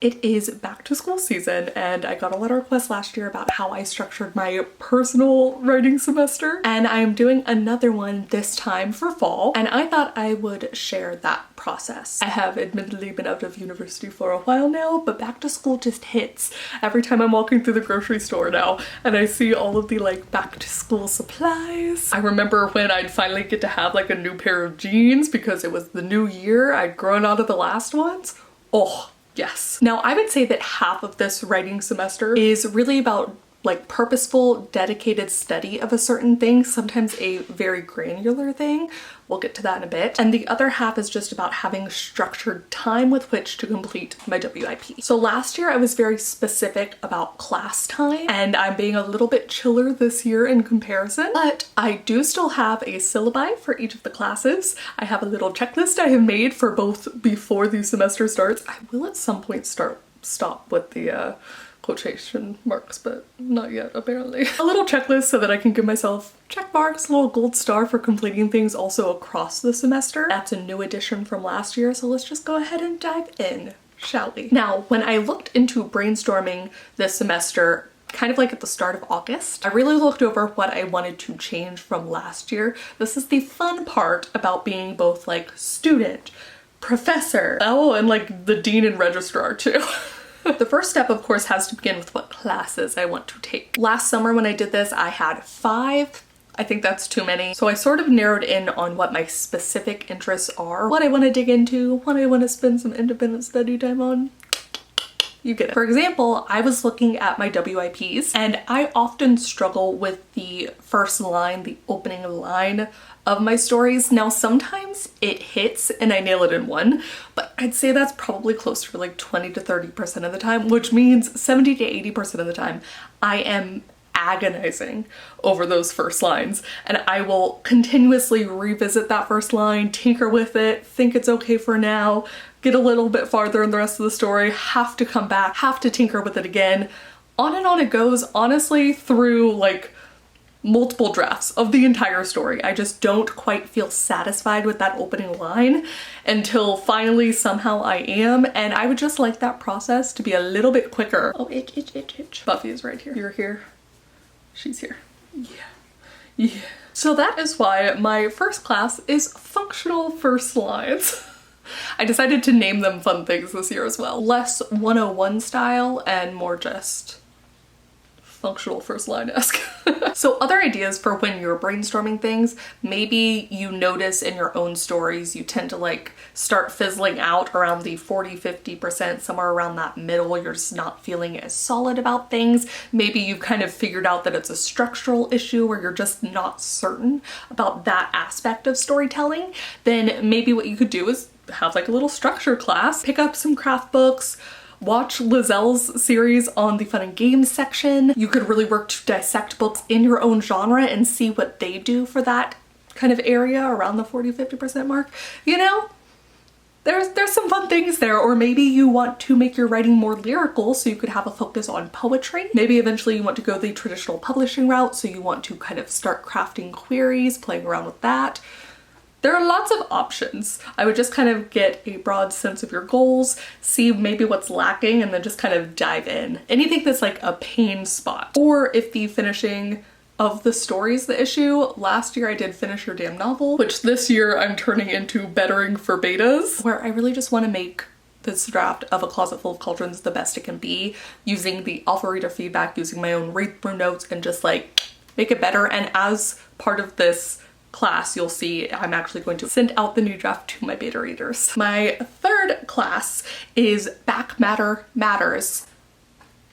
It is back to school season and I got a lot of requests last year about how I structured my personal writing semester, and I'm doing another one this time for fall, and I thought I would share that process. I have admittedly been out of university for a while now, but back to school just hits every time I'm walking through the grocery store now and I see all of the like back to school supplies. I remember when I'd finally get to have like a new pair of jeans because it was the new year, I'd grown out of the last ones. Oh, yes. Now I would say that half of this writing semester is really about like purposeful, dedicated study of a certain thing, sometimes a very granular thing. We'll get to that in a bit. And the other half is just about having structured time with which to complete my WIP. So last year I was very specific about class time, and I'm being a little bit chiller this year in comparison, but I do still have a syllabi for each of the classes. I have a little checklist I have made for both before the semester starts. I will at some point stop with the quotation marks, but not yet apparently. A little checklist so that I can give myself check marks, a little gold star for completing things also across the semester. That's a new addition from last year, so let's just go ahead and dive in, shall we? Now, when I looked into brainstorming this semester, kind of like at the start of August, I really looked over what I wanted to change from last year. This is the fun part about being both like student, professor, oh, and like the dean and registrar too. The first step, of course, has to begin with what classes I want to take. Last summer when I did this, I had 5. I think that's too many. So I sort of narrowed in on what my specific interests are, what I want to dig into, what I want to spend some independent study time on. You get it. For example, I was looking at my WIPs and I often struggle with the first line, the opening line of my stories. Now sometimes it hits and I nail it in one, but I'd say that's probably close to like 20 to 30% of the time, which means 70 to 80% of the time I am agonizing over those first lines, and I will continuously revisit that first line, tinker with it, think it's okay for now, get a little bit farther in the rest of the story, have to come back, have to tinker with it again. On and on it goes, honestly, through like multiple drafts of the entire story. I just don't quite feel satisfied with that opening line until finally somehow I am, and I would just like that process to be a little bit quicker. Oh, itch, itch, itch, itch. Buffy is right here. You're here. She's here. Yeah. Yeah. So that is why my first class is functional first lines. I decided to name them fun things this year as well. Less 101 style and more just functional first line-esque. So other ideas for when you're brainstorming things, maybe you notice in your own stories you tend to like start fizzling out around the 40-50%, somewhere around that middle. You're just not feeling as solid about things. Maybe you've kind of figured out that it's a structural issue where you're just not certain about that aspect of storytelling. Then maybe what you could do is have like a little structure class, pick up some craft books, watch Lizelle's series on the fun and games section. You could really work to dissect books in your own genre and see what they do for that kind of area around the 40-50% mark. You know, there's some fun things there. Or maybe you want to make your writing more lyrical, so you could have a focus on poetry. Maybe eventually you want to go the traditional publishing route, so you want to kind of start crafting queries, playing around with that. There are lots of options. I would just kind of get a broad sense of your goals, see maybe what's lacking, and then just kind of dive in. Anything that's like a pain spot. Or if the finishing of the story is the issue. Last year I did Finish Your Damn Novel, which this year I'm turning into Bettering for Betas, where I really just want to make this draft of A Closet Full of Cauldrons the best it can be, using the alpha reader feedback, using my own read through notes, and just like make it better. And as part of this class, you'll see I'm actually going to send out the new draft to my beta readers. My third class is Back Matter Matters,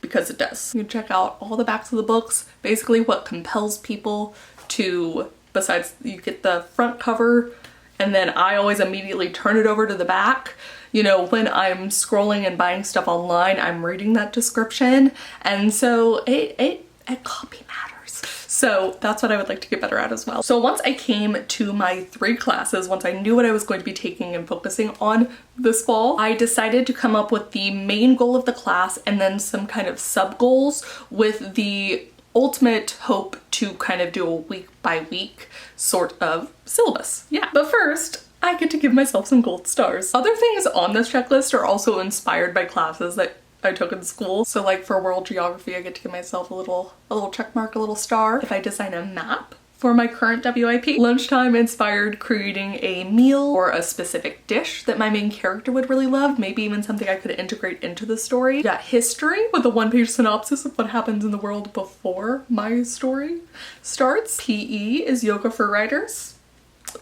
because it does. You can check out all the backs of the books, basically what compels people to, besides you get the front cover, and then I always immediately turn it over to the back. You know, when I'm scrolling and buying stuff online, I'm reading that description, and so it copy matters. So that's what I would like to get better at as well. So once I came to my 3 classes, once I knew what I was going to be taking and focusing on this fall, I decided to come up with the main goal of the class and then some kind of sub goals with the ultimate hope to kind of do a week by week sort of syllabus. Yeah. But first, I get to give myself some gold stars. Other things on this checklist are also inspired by classes that I took in school. So like for world geography, I get to give myself a little check mark, a little star. If I design a map for my current WIP, lunchtime inspired creating a meal or a specific dish that my main character would really love, maybe even something I could integrate into the story. Got history with a one-page synopsis of what happens in the world before my story starts. PE is yoga for writers.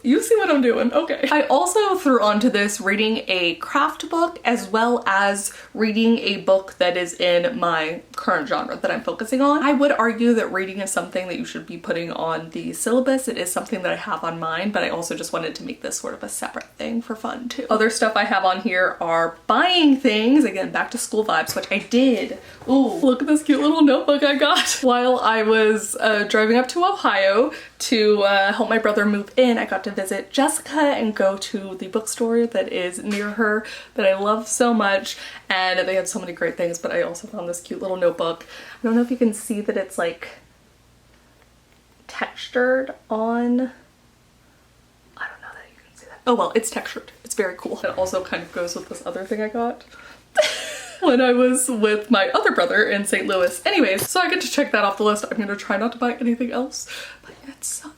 You see what I'm doing, okay. I also threw onto this reading a craft book as well as reading a book that is in my current genre that I'm focusing on. I would argue that reading is something that you should be putting on the syllabus. It is something that I have on mine, but I also just wanted to make this sort of a separate thing for fun too. Other stuff I have on here are buying things, again, back to school vibes, which I did. Ooh, look at this cute little notebook I got. While I was driving up to Ohio to help my brother move in, I got to visit Jessica and go to the bookstore that is near her that I love so much, and they had so many great things, but I also found this cute little notebook. I don't know if you can see that it's like textured on, I don't know that you can see that. Oh well, it's textured. It's very cool. It also kind of goes with this other thing I got when I was with my other brother in St. Louis. Anyways, so I get to check that off the list. I'm gonna try not to buy anything else, but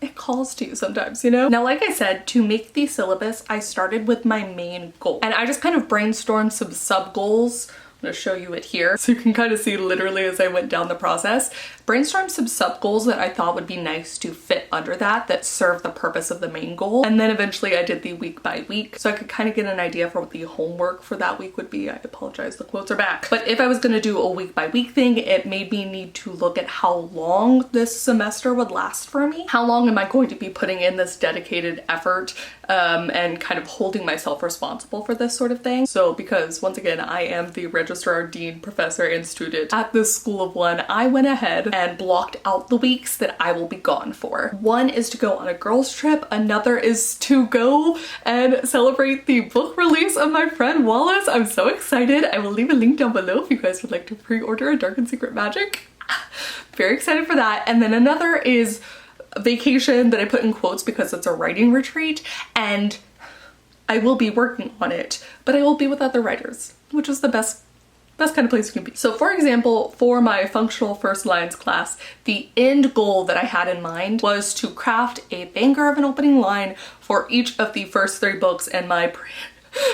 it calls to you sometimes, you know? Now, like I said, to make the syllabus, I started with my main goal, and I just kind of brainstormed some sub goals. I'm gonna show you it here so you can kind of see literally as I went down the process. Brainstorm some sub goals that I thought would be nice to fit under that serve the purpose of the main goal. And then eventually I did the week by week so I could kind of get an idea for what the homework for that week would be. I apologize, the quotes are back. But if I was gonna do a week by week thing, it made me need to look at how long this semester would last for me. How long am I going to be putting in this dedicated effort and kind of holding myself responsible for this sort of thing. So because once again, I am the registrar, dean, professor, and student at this School of One, I went ahead and blocked out the weeks that I will be gone for. One is to go on a girls trip, another is to go and celebrate the book release of my friend Wallace. I'm so excited. I will leave a link down below if you guys would like to pre-order A Dark and Secret Magic. Very excited for that. And then another is vacation that I put in quotes because it's a writing retreat, and I will be working on it, but I will be with other writers, which is the best kind of place you can be. So for example, for my functional first lines class, the end goal that I had in mind was to craft a banger of an opening line for each of the first 3 books in my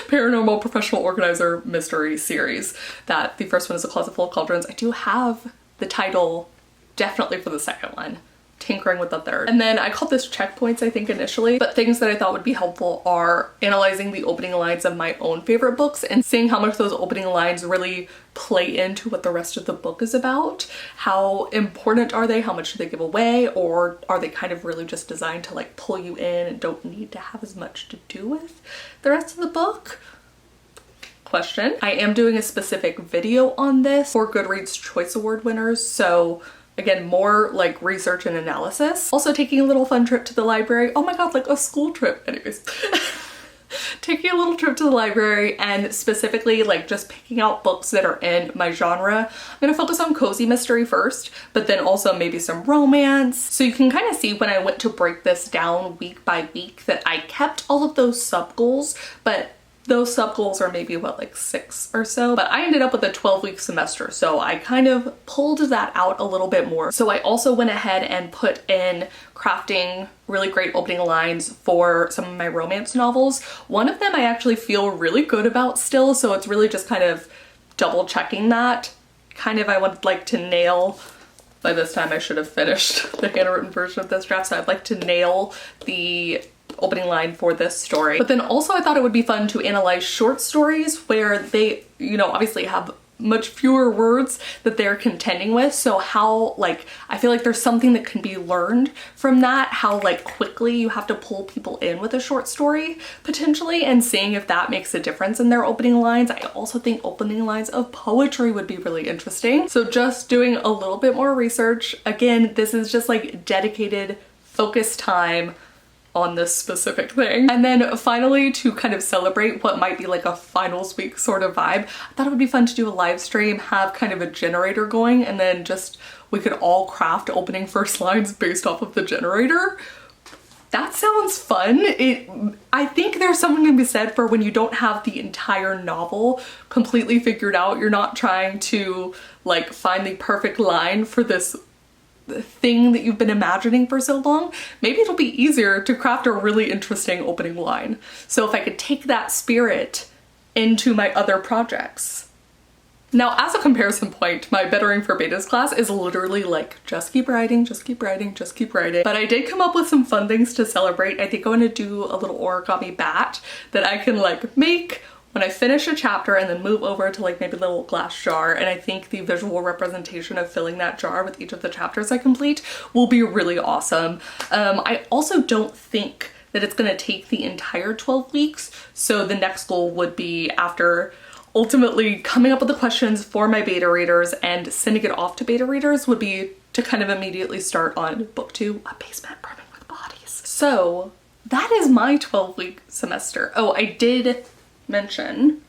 Paranormal Professional Organizer mystery series. That the first one is A Closet Full of Cauldrons. I do have the title definitely for the second one, tinkering with the third. And then I called this checkpoints, I think, initially, but things that I thought would be helpful are analyzing the opening lines of my own favorite books and seeing how much those opening lines really play into what the rest of the book is about. How important are they? How much do they give away? Or are they kind of really just designed to like pull you in and don't need to have as much to do with the rest of the book? Question. I am doing a specific video on this for Goodreads Choice Award winners, so again, more like research and analysis. Also taking a little fun trip to the library. Oh my god, like a school trip. Anyways. Taking a little trip to the library and specifically like just picking out books that are in my genre. I'm gonna focus on cozy mystery first, but then also maybe some romance. So you can kind of see when I went to break this down week by week that I kept all of those sub goals, but those sub goals are maybe what, like 6 or so, but I ended up with a 12-week semester, so I kind of pulled that out a little bit more. So I also went ahead and put in crafting really great opening lines for some of my romance novels. One of them I actually feel really good about still, so it's really just kind of double checking that. Kind of I would like to nail, by this time I should have finished the handwritten version of this draft, so I'd like to nail the opening line for this story. But then also I thought it would be fun to analyze short stories where they, you know, obviously have much fewer words that they're contending with. So how, like, I feel like there's something that can be learned from that, how like quickly you have to pull people in with a short story potentially, and seeing if that makes a difference in their opening lines. I also think opening lines of poetry would be really interesting. So just doing a little bit more research. Again, this is just like dedicated focus time on this specific thing. And then finally, to kind of celebrate what might be like a finals week sort of vibe, I thought it would be fun to do a live stream, have kind of a generator going, and then just we could all craft opening first lines based off of the generator. that sounds fun. I think there's something to be said for when you don't have the entire novel completely figured out. You're not trying to like find the perfect line for this thing that you've been imagining for so long. Maybe it'll be easier to craft a really interesting opening line. So if I could take that spirit into my other projects. Now, as a comparison point, my Bettering for Betas class is literally like, just keep writing, just keep writing, just keep writing. But I did come up with some fun things to celebrate. I think I'm gonna do a little origami bat that I can like make when I finish a chapter and then move over to like maybe a little glass jar. And I think the visual representation of filling that jar with each of the chapters I complete will be really awesome. I also don't think that it's gonna take the entire 12 weeks. So the next goal would be, after ultimately coming up with the questions for my beta readers and sending it off to beta readers, would be to kind of immediately start on book 2, A Basement Brimming with Bodies. So that is my 12-week semester. Oh, I did mention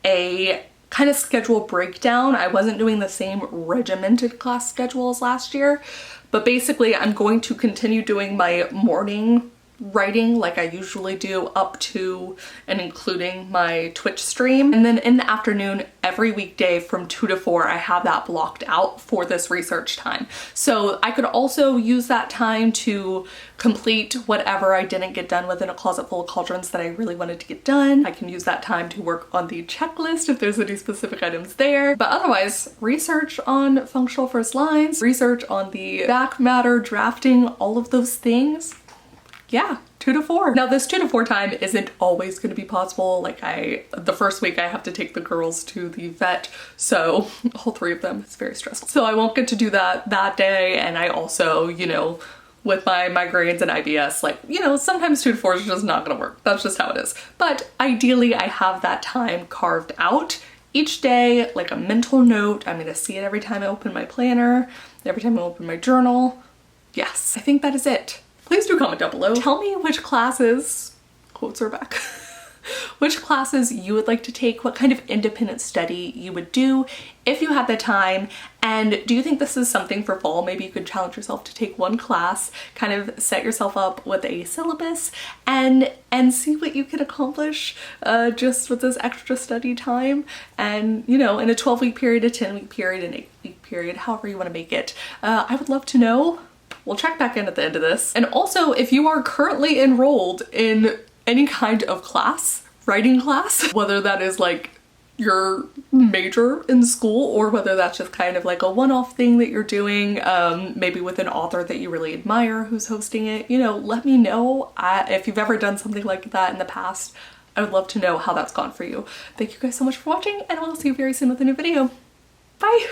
a kind of schedule breakdown. I wasn't doing the same regimented class schedule as last year, but basically I'm going to continue doing my morning writing like I usually do up to and including my Twitch stream. And then in the afternoon, every weekday from 2 to 4, I have that blocked out for this research time. So I could also use that time to complete whatever I didn't get done within A Closet Full of Cauldrons that I really wanted to get done. I can use that time to work on the checklist if there's any specific items there. But otherwise, research on functional first lines, research on the back matter, drafting, all of those things. Yeah, 2 to 4. Now this 2 to 4 time isn't always going to be possible. Like the first week I have to take the girls to the vet, so all 3 of them, it's very stressful. So I won't get to do that day. And I also, you know, with my migraines and IBS, like, you know, sometimes 2 to 4 is just not gonna work. That's just how it is. But ideally I have that time carved out each day, like a mental note. I'm gonna see it every time I open my planner, every time I open my journal. Yes, I think that is it. Please do comment down below. Tell me which classes, quotes are back, which classes you would like to take, what kind of independent study you would do if you had the time, and do you think this is something for fall? Maybe you could challenge yourself to take 1 class, kind of set yourself up with a syllabus and see what you can accomplish just with this extra study time. And, you know, in a 12-week period, a 10-week period, an 8-week period, however you want to make it. I would love to know. We'll check back in at the end of this. And also, if you are currently enrolled in any kind of class, writing class, whether that is like your major in school or whether that's just kind of like a one-off thing that you're doing, maybe with an author that you really admire who's hosting it, you know, let me know. If you've ever done something like that in the past, I would love to know how that's gone for you. Thank you guys so much for watching, and I will see you very soon with a new video. Bye!